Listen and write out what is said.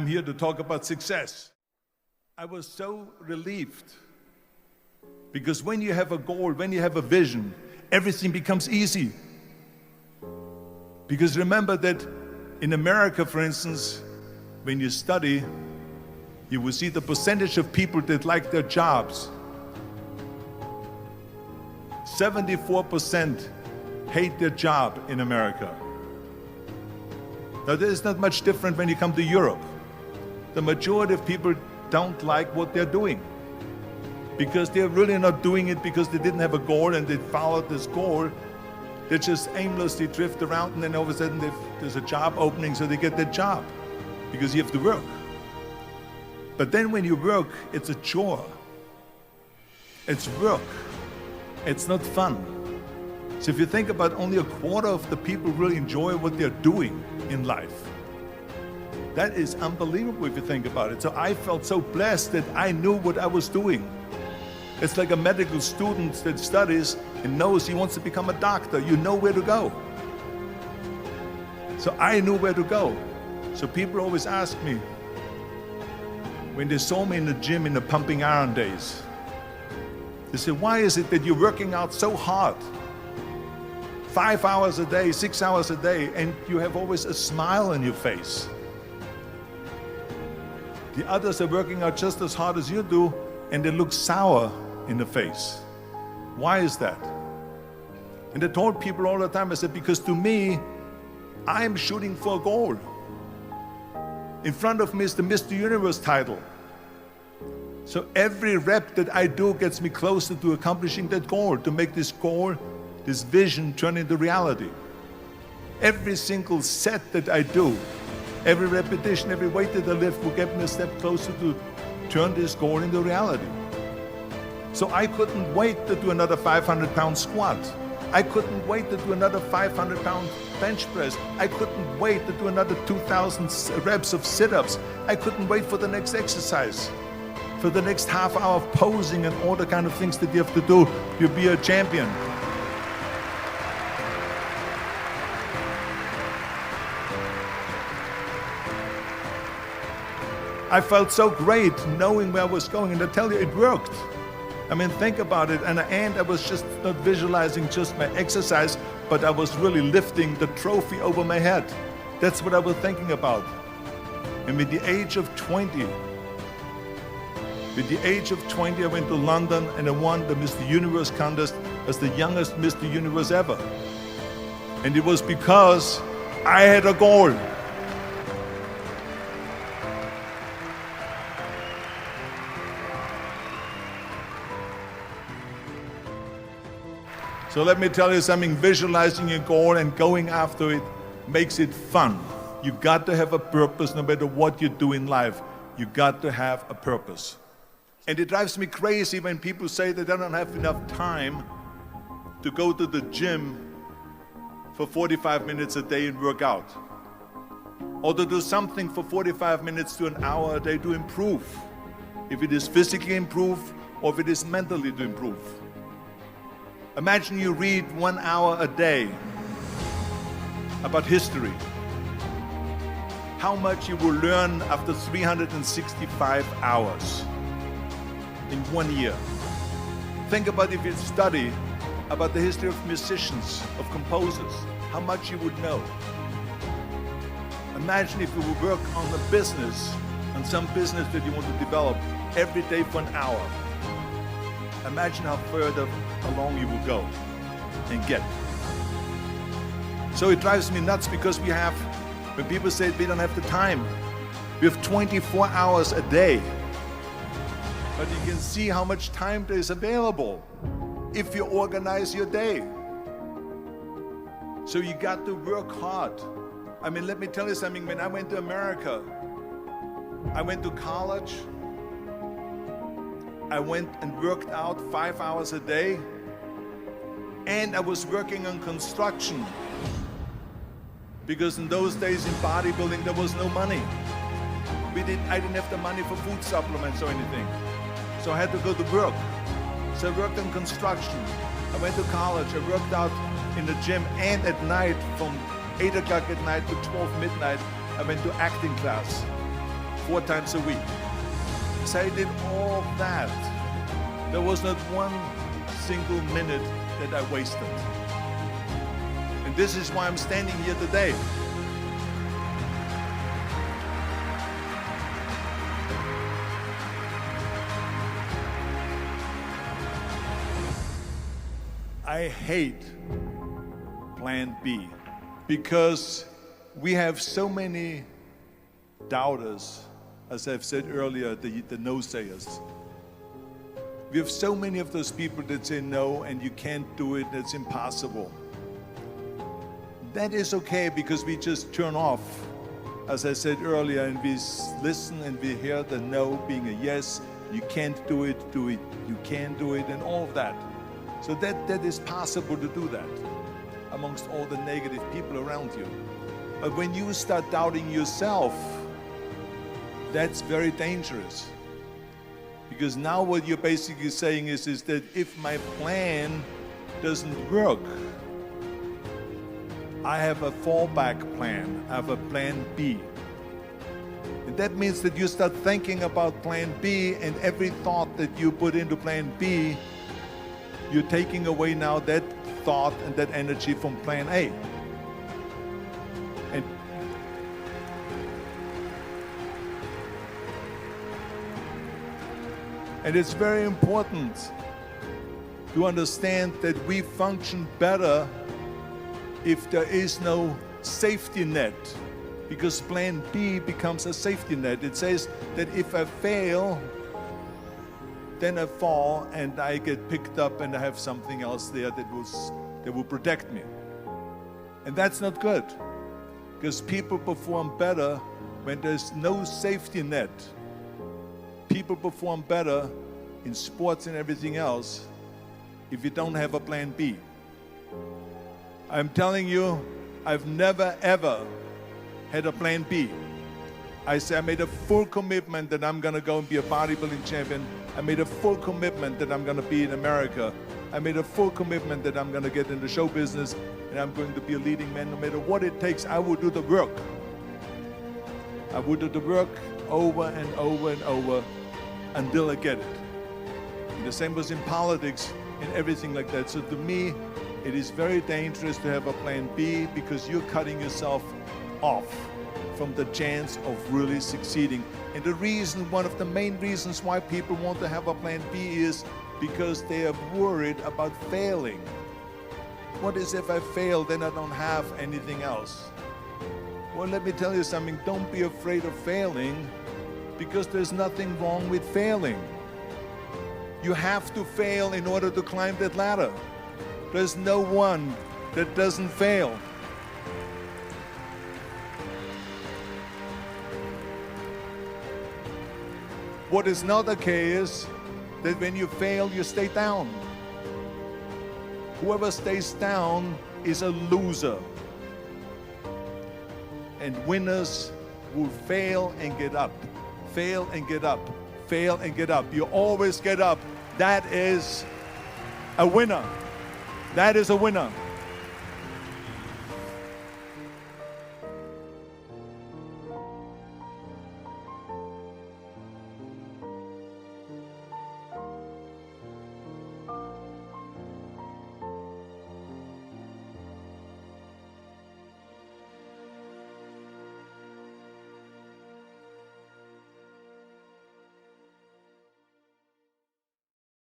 I'm here to talk about success. I was so relieved because when you have a goal, when you have a vision, everything becomes easy. Because remember that in America, for instance, when you study, you will see the percentage of people that like their jobs. 74% hate their job in America. Now, there is not much different when you come to Europe. The majority of people don't like what they're doing because they're really not doing it because they didn't have a goal and they followed this goal. They just aimlessly drift around, and then all of a sudden there's a job opening, so they get that job because you have to work. But then when you work, it's a chore. It's work. It's not fun. So if you think about, only a quarter of the people really enjoy what they're doing in life. That is unbelievable if you think about it. So I felt so blessed that I knew what I was doing. It's like a medical student that studies and knows he wants to become a doctor. You know where to go. So I knew where to go. So people always ask me, when they saw me in the gym in the pumping iron days, they said, why is it that you're working out so hard? 5 hours a day, 6 hours a day, and you have always a smile on your face. The others are working out just as hard as you do, and they look sour in the face. Why is that? And I told people all the time, I said, because to me, I'm shooting for a goal. In front of me is the Mr. Universe title. So every rep that I do gets me closer to accomplishing that goal, to make this goal, this vision turn into reality. Every single set that I do, every repetition, every weight that I lift will get me a step closer to turn this goal into reality. So I couldn't wait to do another 500-pound squat. I couldn't wait to do another 500-pound bench press. I couldn't wait to do another 2,000 reps of sit-ups. I couldn't wait for the next exercise, for the next half hour of posing and all the kind of things that you have to do to be a champion. I felt so great knowing where I was going, and I tell you, it worked. I mean, think about it, and I was just not visualizing just my exercise, but I was really lifting the trophy over my head. That's what I was thinking about. And with the age of 20, I went to London and I won the Mr. Universe contest as the youngest Mr. Universe ever. And it was because I had a goal. So let me tell you something, visualizing your goal and going after it makes it fun. You got to have a purpose no matter what you do in life. You got to have a purpose. And it drives me crazy when people say that they don't have enough time to go to the gym for 45 minutes a day and work out. Or to do something for 45 minutes to an hour a day to improve. If it is physically improve or if it is mentally to improve. Imagine you read 1 hour a day about history. How much you will learn after 365 hours in 1 year. Think about if you study about the history of musicians, of composers, how much you would know. Imagine if you would work on a business, on some business that you want to develop every day for an hour. Imagine how further along you will go and get. So it drives me nuts because when people say we don't have the time, we have 24 hours a day. But you can see how much time there is available if you organize your day. So you got to work hard. I mean, let me tell you something, when I went to America, I went to college, I went and worked out 5 hours a day, and I was working on construction. Because in those days in bodybuilding, there was no money. I didn't have the money for food supplements or anything. So I had to go to work. So I worked in construction. I went to college, I worked out in the gym, and at night from 8 o'clock at night to 12 midnight, I went to acting class. 4 times a week. So I did all that. There was not one single minute that I wasted. And this is why I'm standing here today. I hate Plan B because we have so many doubters, as I've said earlier, the no-sayers. We have so many of those people that say no and you can't do it, it's impossible. That is okay because we just turn off, as I said earlier, and we listen and we hear the no being a yes. You can't do it, you can do it, and all of that. So that is possible to do that amongst all the negative people around you. But when you start doubting yourself, that's very dangerous. Because now what you're basically saying is that if my plan doesn't work, I have a fallback plan, I have a plan B. And that means that you start thinking about plan B, and every thought that you put into plan B, you're taking away now that thought and that energy from plan A. And it's very important to understand that we function better if there is no safety net, because plan B becomes a safety net. It says that if I fail, then I fall and I get picked up and I have something else there that will protect me. And that's not good, because people perform better when there's no safety net. People perform better in sports and everything else if you don't have a plan B. I'm telling you, I've never ever had a plan B. I made a full commitment that I'm gonna go and be a bodybuilding champion. I made a full commitment that I'm gonna be in America. I made a full commitment that I'm gonna get in the show business and I'm going to be a leading man. No matter what it takes, I will do the work. I will do the work over and over and over until I get it. And the same was in politics and everything like that. So to me, it is very dangerous to have a plan B, because you're cutting yourself off from the chance of really succeeding. And the reason, one of the main reasons why people want to have a plan B is because they are worried about failing. What is if I fail, then I don't have anything else? Well, let me tell you something, don't be afraid of failing, because there's nothing wrong with failing. You have to fail in order to climb that ladder. There's no one that doesn't fail. What is not okay is that when you fail, you stay down. Whoever stays down is a loser. And winners will fail and get up. Fail and get up. Fail and get up. You always get up. That is a winner. That is a winner.